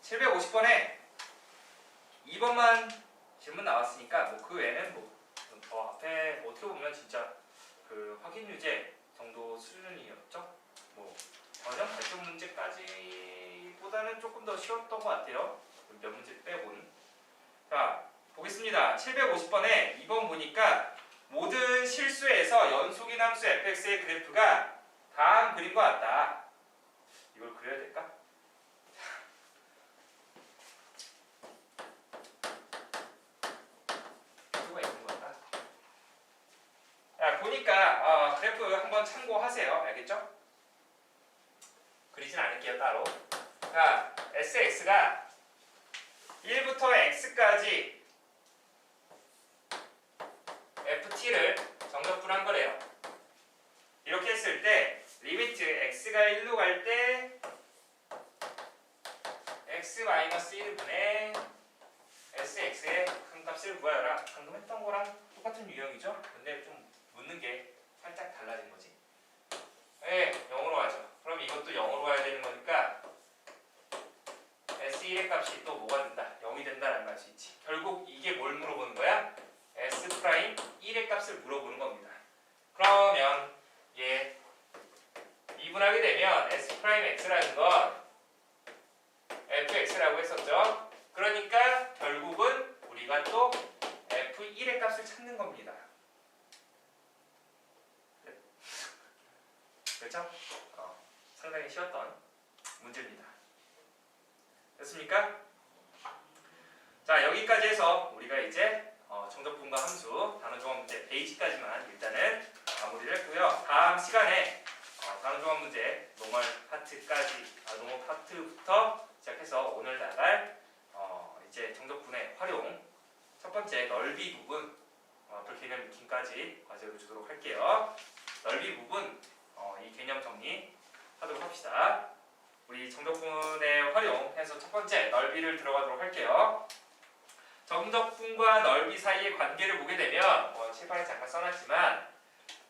750번에 2번만 질문 나왔으니까 뭐 그 외에는 뭐 더 앞에 어떻게 보면 진짜 그 확인 유제 정도 수준이었죠. 뭐 전형 발전 문제까지보다는 조금 더 쉬웠던 것 같아요. 몇 문제 빼고는. 자, 보겠습니다. 750번에 2번 보니까 모든 실수에서 연속인 함수 fx의 그래프가 다음 그림과 같다. 이걸 그려야 될까? 필요가 있는 건가? 자, 보니까 그래프 한번 참고하세요. 알겠죠? 그리진 않을게요, 따로. 자, sx가 1부터 x까지 ft를 정적분한 거래요. 이렇게 했을 때 리미트 x가 1로 갈 때 x-1분의 sx의 큰 값을 구하여라. 방금 했던 거랑 똑같은 유형이죠? 근데 좀 묻는 게 살짝 달라진 거지. 네, 0으로 하죠. 그럼 이것도 0으로 가야 되는 거니까 S1의 값이 또 뭐가 된다? 0이 된다라는 걸 알 수 있지. 결국 이게 뭘 물어보는 거야? S'1의 값을 물어보는 겁니다. 그러면 얘 미분하게 되면 S'X라는 건 fx라고 했었죠. 그러니까 결국은 우리가 또 f1의 값을 찾는 겁니다. 그렇죠? 상당히 쉬웠던 문제입니다. 됐습니까? 자, 여기까지 해서 우리가 이제 정적분과 함수, 단원종합 문제 베이직까지만 일단은 마무리를 했고요. 다음 시간에 단원종합 문제 노멀 파트까지, 노멀 파트부터 시작해서 오늘 나갈 이제 정적분의 활용, 첫 번째 넓이 부분, 불개념 익힘까지 과제로 주도록 할게요. 넓이 부분, 이 개념 정리 하도록 합시다. 우리 정적분의 활용해서 첫 번째 넓이를 들어가도록 할게요. 정적분과 넓이 사이의 관계를 보게 되면 칠판에 잠깐 써놨지만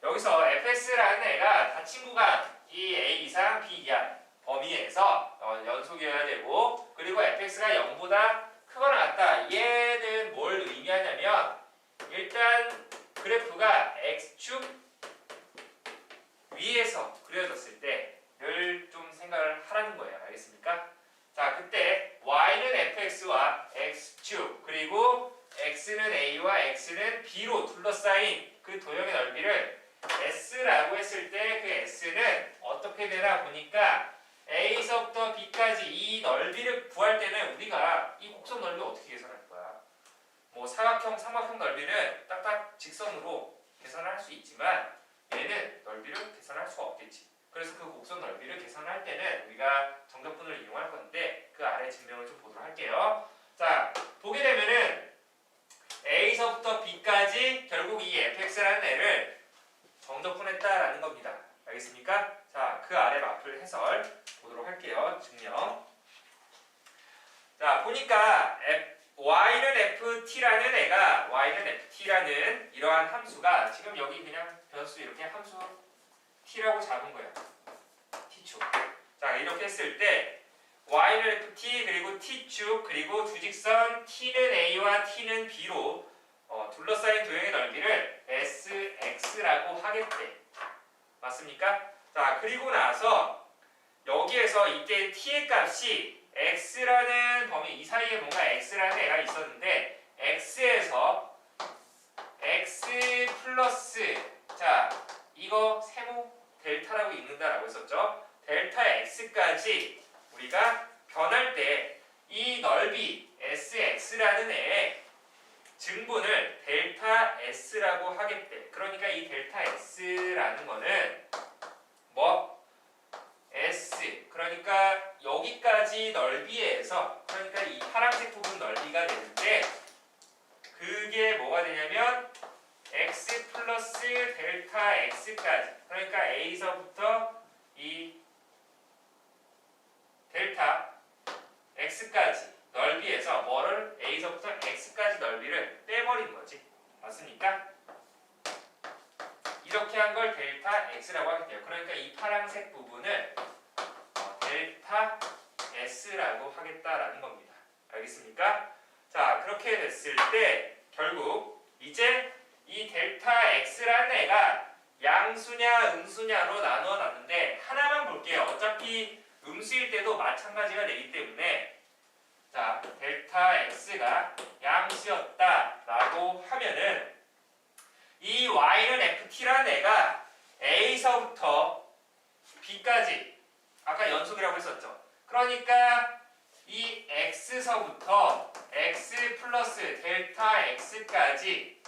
여기서 fx라는 애가 닫힌 구간 이 a 이상 b 이하 범위에서 연속이어야 되고, 그리고 fx가 0보다 크거나 같다. 얘는 뭘 의미하냐면 일단 그래프가 x축 위에서 그려졌을 때를 좀 생각을 하라는 거예요. 알겠습니까? 자, 그때 y는 fx와 x축 그리고 x는 a와 x는 b로 둘러싸인 그 도형의 넓이를 s라고 했을 때 그 s는 어떻게 되나 보니까 a서부터 b까지 이 넓이를 구할 때는 우리가 이 곡선 넓이 어떻게 계산할 거야? 뭐 사각형, 삼각형 넓이는 딱딱 직선으로 계산을 할 수 있지만 얘는 넓이를 계산할 수가 없겠지. 그래서 그 곡선 넓이를 계산할 때는 우리가 정적분을 이용할 건데 그 아래 증명을 좀 보도록 할게요. 자, 보게 되면은 a서부터 b까지 결국 이 fx라는 애를 정적분했다라는 겁니다. 알겠습니까? 자, 그 아래 마플 해설 보도록 할게요. 증명. 자, 보니까 y는 ft라는 애가 y는 ft라는 이러한 함수가 지금 여기 그냥 변수 이렇게 함수 t라고 잡은 거예요. t축. 자, 이렇게 했을 때 y는 ft 그리고 t축 그리고 두 직선 t는 a와 t는 b로 둘러싸인 도형의 넓이를 sx라고 하겠대. 맞습니까? 자, 그리고 나서 여기에서 이때 t의 값이 x라는 범위 이 사이에 뭔가 x라는 애가 있었는데 x에서 x 플러스, 자, 이거 세모 델타라고 읽는다라고 했었죠. 델타 x까지 우리가 변할 때 이 넓이 sx라는 애의 증분을 델타 s라고 하겠대. 그러니까 이 델타 s라는 거는 뭐 s, 그러니까 여기까지 넓이에서, 그러니까 이 파란색 부분 넓이가 되는데 그게 뭐가 되냐면 x 플러스 델타 x까지, 그러니까 a서부터 이 델타 x까지 넓이에서 뭐를 a서부터 x까지 넓이를 빼버린 거지. 맞습니까? 이렇게 한 걸 델타 x라고 하겠대요. 그러니까 이 파란색 부분을 델타 S라고 하겠다라는 겁니다. 알겠습니까? 자, 그렇게 됐을 때 결국 이제 이 델타 X라는 애가 양수냐 음수냐로 나누어 놨는데 하나만 볼게요. 어차피 음수일 때도 마찬가지가 되기 때문에 자, 델타 X가 양수였다라고 하면은 이 Y는 FT라는 애가 A서부터 B까지 아까 연속이라고 했었죠. 그러니까 이 X서부터 X 플러스 델타 X까지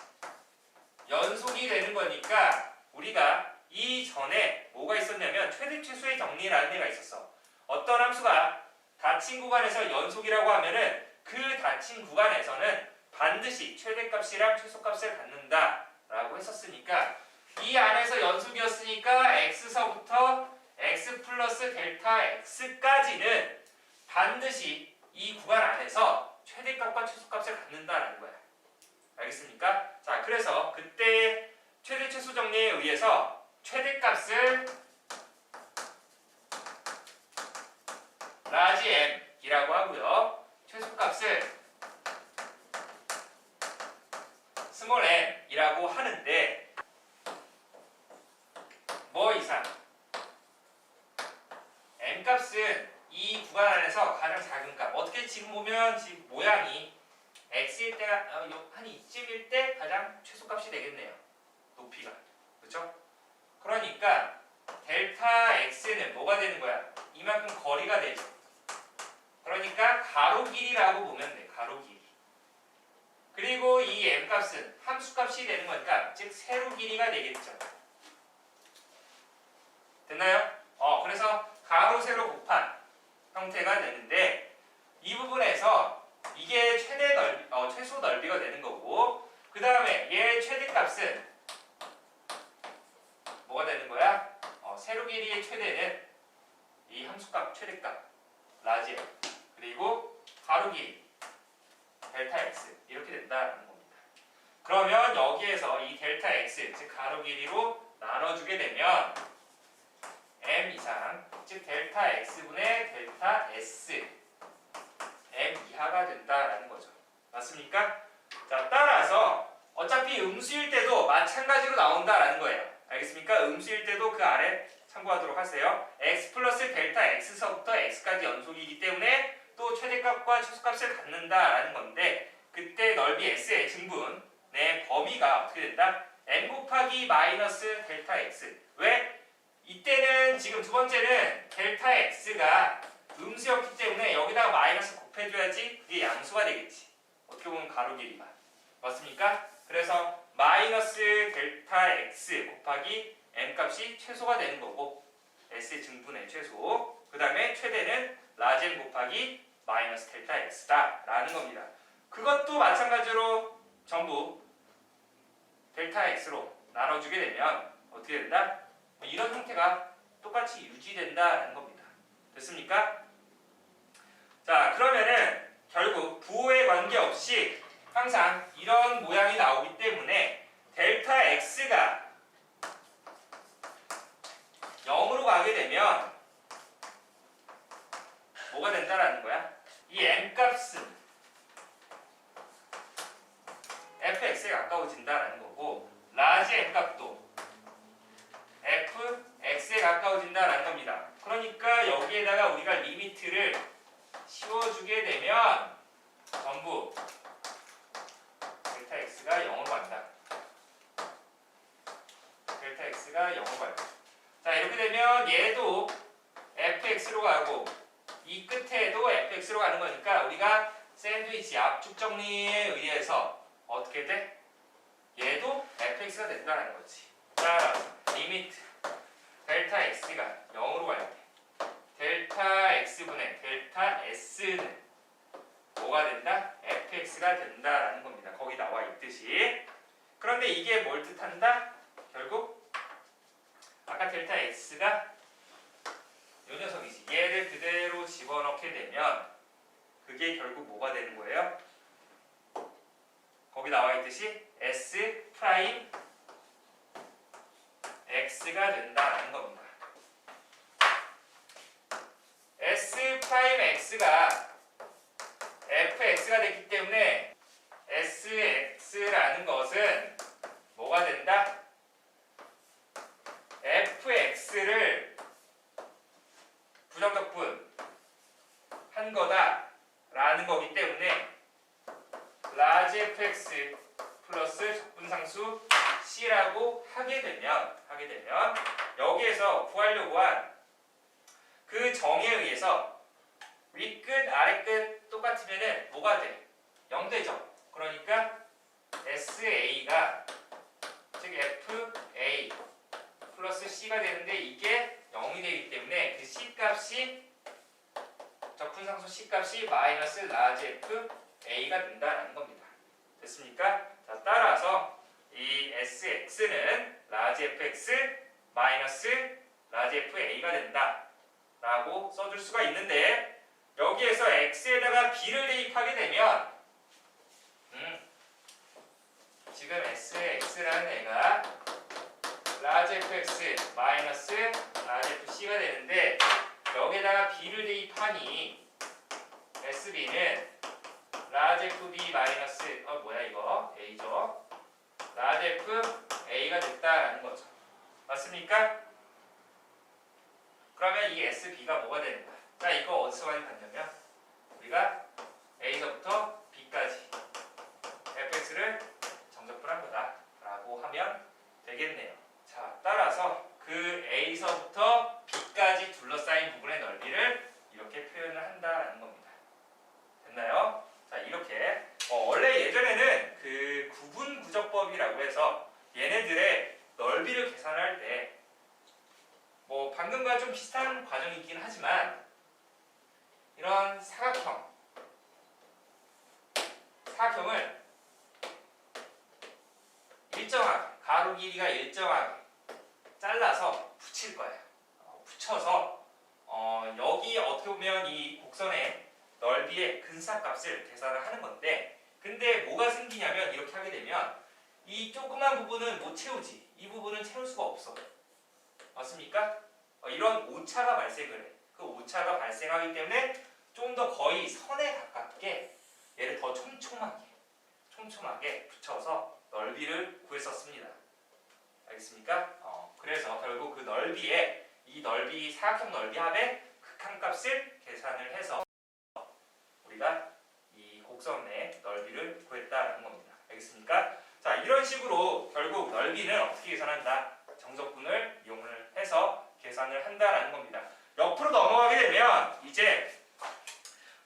연속이 되는 거니까 우리가 이전에 뭐가 있었냐면 최대 최소의 정리라는 애가 있었어. 어떤 함수가 닫힌 구간에서 연속이라고 하면은 그 닫힌 구간에서는 반드시 최대값이랑 최소값을 갖는다 라고 했었으니까 이 안에서 연속이었으니까 X서부터 X 플러스 델타 X까지는 반드시 이 구간 안에서 최대값과 최소값을 갖는다라는 거야. 알겠습니까? 자, 그래서 그때 최대 최소 정리에 의해서 최대값을 라지 M이라고 하고요. 최소값을 스몰 m이라고 하는데 뭐 이상 m값은 이 구간 안에서 가장 작은 값. 어떻게 지금 보면 지금 모양이 x일 때가 한 이쯤일 때 가장 최소값이 되겠네요. 높이가. 그렇죠? 그러니까 델타 x는 뭐가 되는 거야? 이만큼 거리가 되죠. 그러니까 가로 길이라고 보면 돼. 가로 길이. 그리고 이 m값은 함수값이 되는 거니까 즉 세로 길이가 되겠죠. 됐나요? 그래서 가로 세로 곱한 형태가 되는데 이 부분에서 이게 최소 넓이가 되는 거고 그 다음에 얘 최대값은 뭐가 되는 거야? 세로 길이의 최대는 이 함수값 최대값 라지 M 그리고 가로 길이 델타 x 이렇게 된다는 겁니다. 그러면 여기에서 이 델타 x 즉 가로 길이로 나눠주게 되면 m 이상 즉 델타 x분의 델타 s m 이하가 된다라는 거죠. 맞습니까? 자, 따라서 어차피 음수일 때도 마찬가지로 나온다라는 거예요. 알겠습니까? 음수일 때도 그 아래 참고하도록 하세요. x 플러스 델타 x서부터 x까지 연속이기 때문에 또 최대값과 최소값을 갖는다라는 건데 그때 넓이 s의 증분의 범위가 어떻게 된다? m 곱하기 마이너스 델타 x. 왜? 이때는 지금 두 번째는 델타 x가 음수였기 때문에 여기다가 마이너스 곱해줘야지 그게 양수가 되겠지. 어떻게 보면 가로 길이가. 맞습니까? 그래서 마이너스 델타 x 곱하기 m 값이 최소가 되는 거고 s의 증분의 최소 그 다음에 최대는 라지 m 곱하기 마이너스 델타 x다 라는 겁니다. 그것도 마찬가지로 전부 델타 x로 나눠주게 되면 어떻게 된다? 이런 형태가 똑같이 유지된다는 겁니다. 됐습니까? 자, 그러면은 결국 부호에 관계없이 항상 이런 모양이 나오기 때문에 델타 x가 0으로 가게 되면 뭐가 된다라는 거야? 이 m값은 fx에 가까워진다라는 거고 라지 m값도 fx에 가까워진다라는 겁니다. 그러니까 여기에다가 우리가 리미트를 씌워주게 되면 전부 델타 x가 0으로 간다. 델타 x가 0으로 간다. 자, 이렇게 되면 얘도 fx로 가고 이 끝에도 fx로 가는 거니까 우리가 샌드위치 압축 정리에 의해서 어떻게 돼? 얘도 fx가 된다는 거지. 따라서 리미트 델타 x가 0으로 갈 때 델타 x분의 델타 s는 뭐가 된다? fx가 된다라는 겁니다. 거기 나와 있듯이. 그런데 이게 뭘 뜻한다? 결국 아까 델타 x가 이 녀석이지. 얘를 그대로 집어넣게 되면 그게 결국 뭐가 되는 거예요? 거기 나와 있듯이 s 프라임 x가 된다라는 겁니다. s S 프라임 X가 fx가 됐기 때문에 sx라는 것은 뭐가 된다? fx를 부정적분 한 거다라는 거기 때문에 large fx 플러스 적분상수 c라고 하게 되면 여기에서 구하려고 한 그 정에 의해서 윗끝 아랫끝 똑같으면은 뭐가 돼? 0되죠. 그러니까 SA가 즉 FA 플러스 C가 되는데 이게 0이 되기 때문에 그 C 값이 적분상수 C 값이 마이너스 라지 FA가 된다라는 겁니다. 됐습니까? 자, 따라서 이 SX는 라지 FX 마이너스 라지 FA가 된다 라고 써줄 수가 있는데 여기에서 x에다가 b를 대입하게 되면 지금 sx라는 애가 large fx 마이너스 large fc가 되는데 여기에다가 b를 대입하니 sb는 large fb 마이너스 뭐야 이거 a죠. large fa가 됐다라는 거죠. 맞습니까? 그러면 이 SB가 뭐가 되는가? 자, 이거 어디서 많이 봤냐면 우리가 A서부터 B까지 fx를 정적분한 거다 라고 하면 되겠네요. 자, 따라서 그 A서부터 B까지 둘러싸인 부분의 넓이를 이렇게 표현을 한다라는 겁니다. 됐나요? 자, 이렇게 원래 예전에는 그 구분구적법이라고 해서 얘네들의 넓이를 계산할 때 뭐 방금과 좀 비슷한 과정이 있긴 하지만 이런 사각형을 일정하게 가로 길이가 일정하게 잘라서 붙일 거예요. 붙여서 여기 어떻게 보면 이 곡선의 넓이의 근사값을 계산을 하는 건데 근데 뭐가 생기냐면 이렇게 하게 되면 이 조그만 부분은 못 채우지 이 부분은 채울 수가 없어. 맞습니까? 이런 오차가 발생을 해. 그 오차가 발생하기 때문에 좀 더 거의 선에 가깝게 얘를 더 촘촘하게 붙여서 넓이를 구했었습니다. 알겠습니까? 그래서 결국 그 넓이에 이 넓이 사각형 넓이 합의 극한값을 계산을 해서 우리가 이 곡선의 넓이를 구했다라는 겁니다. 알겠습니까? 자, 이런 식으로 결국 넓이는 어떻게 계산한다? 정적분을 이용을 해서 계산을 한다라는 겁니다. 옆으로 넘어가게 되면 이제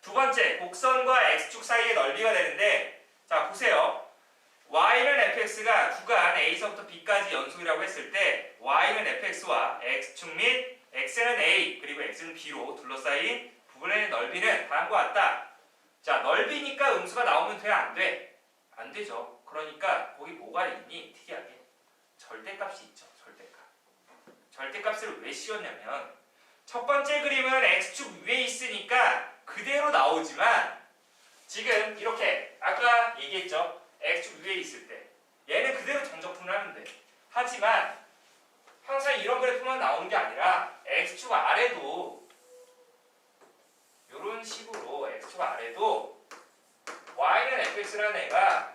두 번째 곡선과 x축 사이의 넓이가 되는데 자, 보세요. y는 fx가 구간 a서부터 b까지 연속이라고 했을 때 y는 fx와 x축 및 x는 a 그리고 x는 b로 둘러싸인 부분의 넓이는 다음과 같다. 자, 넓이니까 음수가 나오면 돼? 안 돼? 안 되죠. 그러니까 거기 뭐가 있니? 특이하게 절대값이 있죠. 절대값을 왜 씌웠냐면 첫 번째 그림은 x축 위에 있으니까 그대로 나오지만 지금 이렇게 아까 얘기했죠. x축 위에 있을 때 얘는 그대로 정적분을 하면 돼. 하지만 항상 이런 그래프만 나오는 게 아니라 x축 아래도 이런 식으로 x축 아래도 y는 fx라는 애가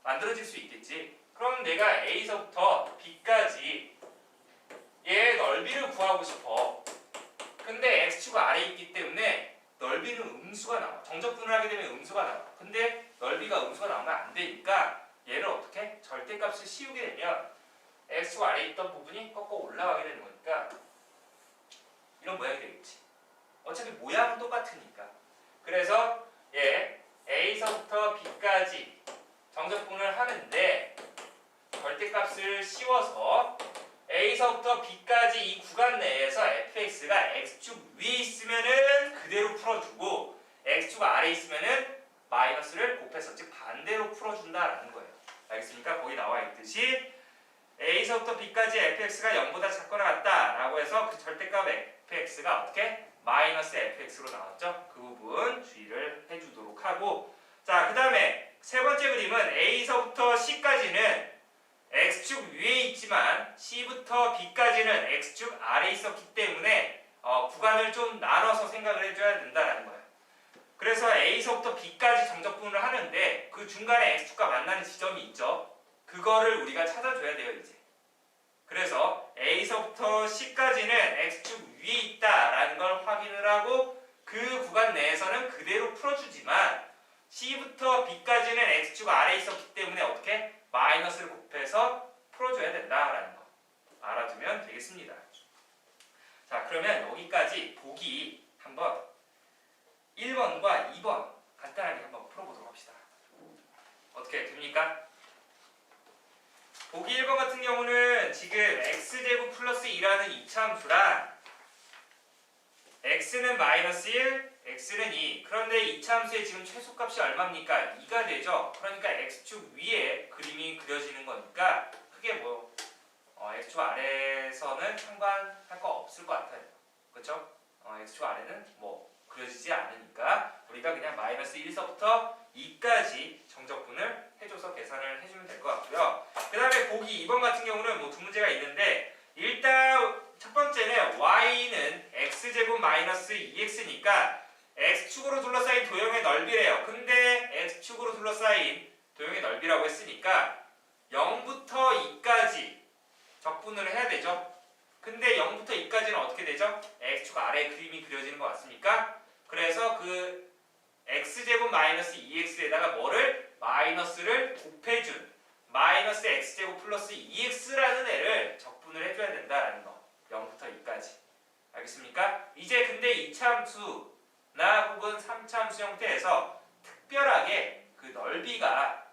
만들어질 수 있겠지. 그럼 내가 a서부터 b까지 얘의 넓이를 구하고 싶어. 근데 x축 아래에 있기 때문에 넓이는 음수가 나와. 정적분을 하게 되면 음수가 나와. 근데 넓이가 음수가 나오면 안 되니까 얘를 어떻게? 절대값을 씌우게 되면 x축 아래에 있던 부분이 꺾어 올라가게 되는 거니까 이런 모양이 되겠지. 어차피 모양은 똑같으니까. 그래서 얘 a서부터 b까지 정적분을 하는데 절대값을 씌워서 a서부터 b까지 이 구간 내에서 fx가 x축 위에 있으면은 그대로 풀어주고 x축 아래에 있으면은 마이너스를 곱해서 즉 반대로 풀어준다라는 거예요. 알겠습니까? 거기 나와 있듯이 a서부터 b까지 fx가 0보다 작거나 같다라고 해서 그 절대값 fx가 어떻게? 마이너스 fx로 나왔죠? 그 부분 주의를 해주도록 하고 자, 그 다음에 세 번째 그림은 a서부터 c까지는 x축 위에 있지만 c부터 b까지는 x축 아래에 있었기 때문에 구간 구간을 좀 나눠서 생각을 해줘야 된다라는 거예요. 그래서 A서부터 B까지 정적분을 하는데 그 중간에 X축과 만나는 지점이 있죠. 그거를 우리가 찾아줘야 돼요, 이제. 그래서 A서부터 C까지는 X축 위에 있다라는 걸 확인을 하고 그 구간 내에서는 그대로 풀어주지만 C부터 B까지는 X축 아래에 있었기 때문에 어떻게? 마이너스를 곱해서 풀어줘야 된다라는 거 알아두면 되겠습니다. 자, 그러면 여기까지 보기 한번 1번과 2번 간단하게 한번 풀어보도록 합시다. 어떻게 됩니까? 보기 1번 같은 경우는 지금 x제곱 플러스 2라는 이차함수랑 x는 마이너스 1, x는 2. 그런데 이차함수의 지금 최소값이 얼마입니까? 2가 되죠. 그러니까 x축 위에 그림이 그려지는 거니까 크게 뭐 x축 아래에서는 상관할 거 없을 것 같아요. 그렇죠? x축 아래는 뭐 그려지지 않으니까 우리가 그냥 마이너스 1서부터 2까지 정적분을 해줘서 계산을 해주면 될 것 같고요. 그 다음에 보기 2번 같은 경우는 뭐 두 문제가 있는데 일단 첫 번째는 y는 x제곱 마이너스 2x니까 x축으로 둘러싸인 도형의 넓이래요. 근데 x축으로 둘러싸인 도형의 넓이라고 했으니까 0부터 2까지 적분을 해야 되죠. 근데 0부터 2까지는 어떻게 되죠? x축 아래에 그림이 그려지는 것 같습니까? 그래서 그 x제곱 마이너스 2x에다가 뭐를? 마이너스를 곱해준 마이너스 x제곱 플러스 2x라는 애를 적분을 해줘야 된다라는 거. 0부터 2까지. 알겠습니까? 이제 근데 이차함수나 혹은 3차함수 형태에서 특별하게 그 넓이가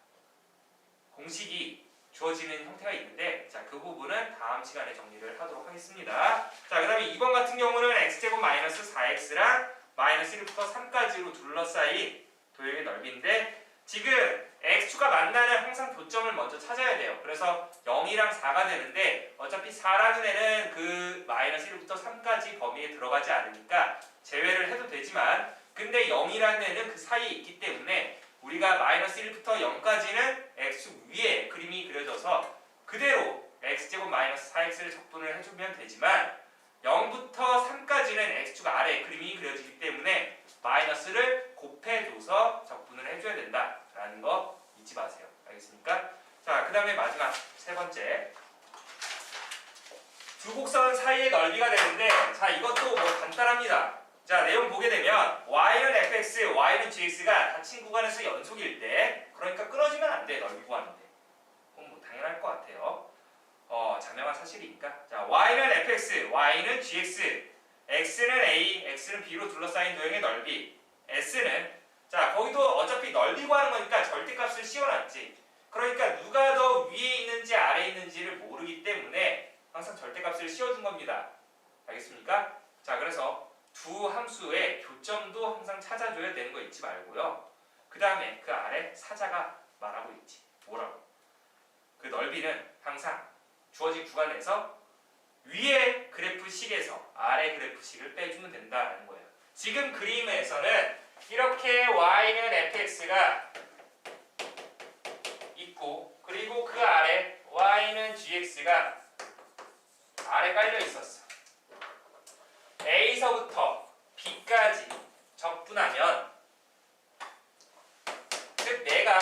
공식이 주어지는 형태가 있는데 자, 그 부분은 다음 시간에 정리를 하도록 하겠습니다. 자, 그 다음에 2번 같은 경우는 x제곱 마이너스 4x랑 마이너스 1부터 3까지로 둘러싸인 도형의 넓이인데 지금 x축과 만나는 항상 교점을 먼저 찾아야 돼요. 그래서 0이랑 4가 되는데 어차피 4라는 애는 그 마이너스 1부터 3까지 범위에 들어가지 않으니까 제외를 해도 되지만 근데 0이라는 애는 그 사이에 있기 때문에 우리가 마이너스 1부터 0까지는 x축 위에 그림이 그려져서 그대로 x제곱 마이너스 4x를 적분을 해주면 되지만 0부터 3까지는 x축 아래에 그림이 그려지기 때문에 마이너스를 곱해줘서 적분을 해줘야 된다라는 거 잊지 마세요. 알겠습니까? 자, 그 다음에 마지막 세 번째 두 곡선 사이의 넓이가 되는데 자, 이것도 뭐 간단합니다. 자, 내용 보게 되면 y는 fx, y는 gx가 닫힌 구간에서 연속일 때 그러니까 끊어지면 안 돼. 넓이 구하는데 그건 뭐 당연할 것 같아요. 자명한 사실이니까. 자, y는 fx, y는 gx, x는 a, x는 b로 둘러싸인 도형의 넓이, s는 자, 거기도 어차피 넓이 구하는 거니까 절대값을 씌워놨지. 그러니까 누가 더 위에 있는지 아래에 있는지를 모르기 때문에 항상 절대값을 씌워준 겁니다. 알겠습니까? 자, 그래서 두 함수의 교점도 항상 찾아줘야 되는 거 잊지 말고요. 그 다음에 그 아래 사자가 말하고 있지. 뭐라고? 그 넓이는 항상 주어진 구간에서 위에 그래프식에서 아래 그래프식을 빼주면 된다는 거예요. 지금 그림에서는 이렇게 y는 fx가 있고 그리고 그 아래 y는 gx가 아래 깔려 있었어. A서부터 B까지 적분하면 즉 내가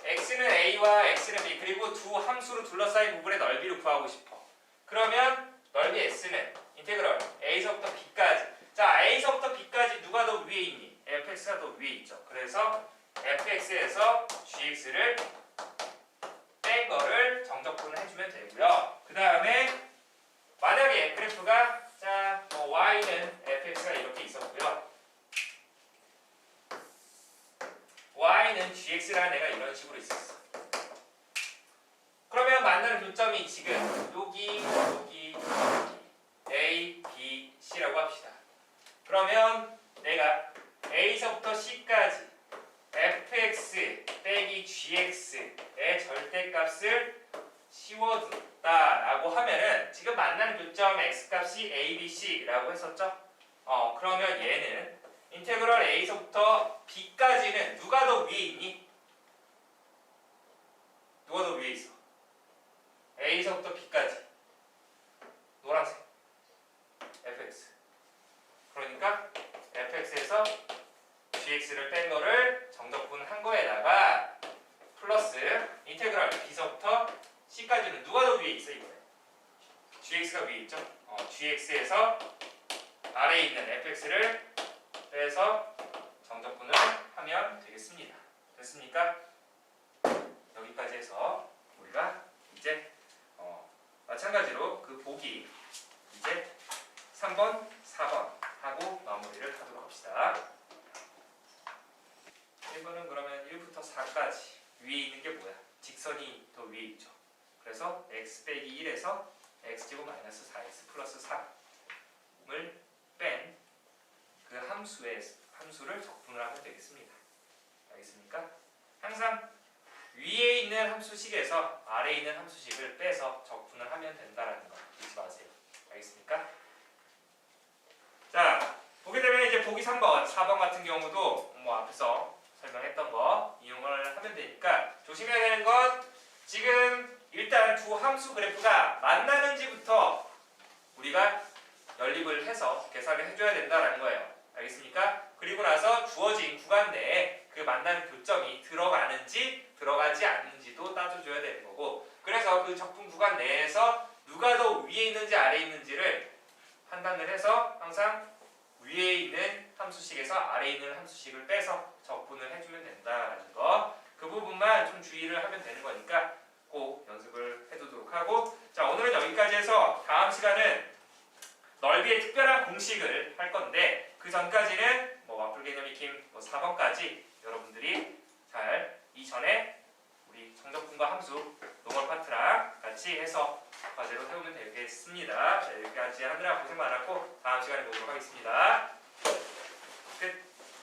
x는 a와 x는 b 그리고 두 함수로 둘러싸인 부분의 넓이를 구하고 싶어. 그러면 넓이 s는 인테그럴 a서부터 b까지. 자, a서부터 b까지 누가 더 위에 있니? fx가 더 위에 있죠. 그래서 fx에서 gx를 뺀 거를 정적분을 해주면 되고요. 그 다음에 만약에 그래프가 자, y는 fx가 이렇게 있었고요. y는 gx라는 애가 이런 식으로 있었어. 그러면 만나는 교점이 지금 여기, 여기, A, B, C라고 합시다. 그러면 내가 A서부터 C까지 fx 빼기 gx의 절대값을 씌워둔다라고 하면은 지금 만나는 교점 x값이 a, b, c라고 했었죠? 그러면 얘는 인테그럴 a서부터 b까지는 누가 더 위에 있니? 누가 더 위에 있어? a서부터 b까지 노란색 fx. 그러니까 겁니까? fx에서 gx를 뺀 거를 정적분한 거에다가 플러스 인테그랄 b서부터 c까지는 누가 더 위에 있어 이거예요? gx가 위에 있죠? gx에서 아래에 있는 fx를 빼서 정적분을 하면 되겠습니다. 됐습니까? 여기까지 해서 우리가 이제 마찬가지로 그 보기 이제 3번, 4번 하고 마무리를 하도록 합시다. 1번은 그러면 1부터 4까지 위에 있는 게 뭐야? 직선이 더 위에 있죠. 그래서 x 빼기 1에서 x제곱 마이너스 4x 플러스 3을 뺀 그 함수를 적분을 하면 되겠습니다. 알겠습니까? 항상 위에 있는 함수식에서 아래에 있는 함수식을 빼서 적분을 하면 된다라는 거 잊지 마세요. 알겠습니까? 자, 보게 되면 이제 보기 3번, 4번 같은 경우도 뭐 앞에서 설명했던 거 이용을 하면 되니까 조심해야 되는 건 지금 일단 두 함수 그래프가 만나는지부터 우리가 연립을 해서 계산을 해줘야 된다라는 거예요. 알겠습니까? 그리고 나서 주어진 구간 내에 그 만나는 교점이 들어가는지 들어가지 않는지도 따져줘야 되는 거고, 그래서 그 적분 구간 내에서 누가 더 위에 있는지 아래에 있는지를 판단을 해서 항상 위에 있는 함수식에서 아래에 있는 함수식을 빼서 적분을 해주면 된다라는 거, 그 부분만 좀 주의를 하면 되는 거니까 꼭 연습을 해두도록 하고, 자 오늘은 여기까지 해서 다음 시간은 넓이의 특별한 공식을 할 건데 그 전까지는 뭐 와플 개념 익힘 4번까지 여러분들이 잘 이전에 우리 정적분과 함수 노멀 파트랑 같이 해서 과제로 세우면 되겠습니다. 자, 여기까지 하느라 고생 많았고 다음 시간에 보도록 하겠습니다.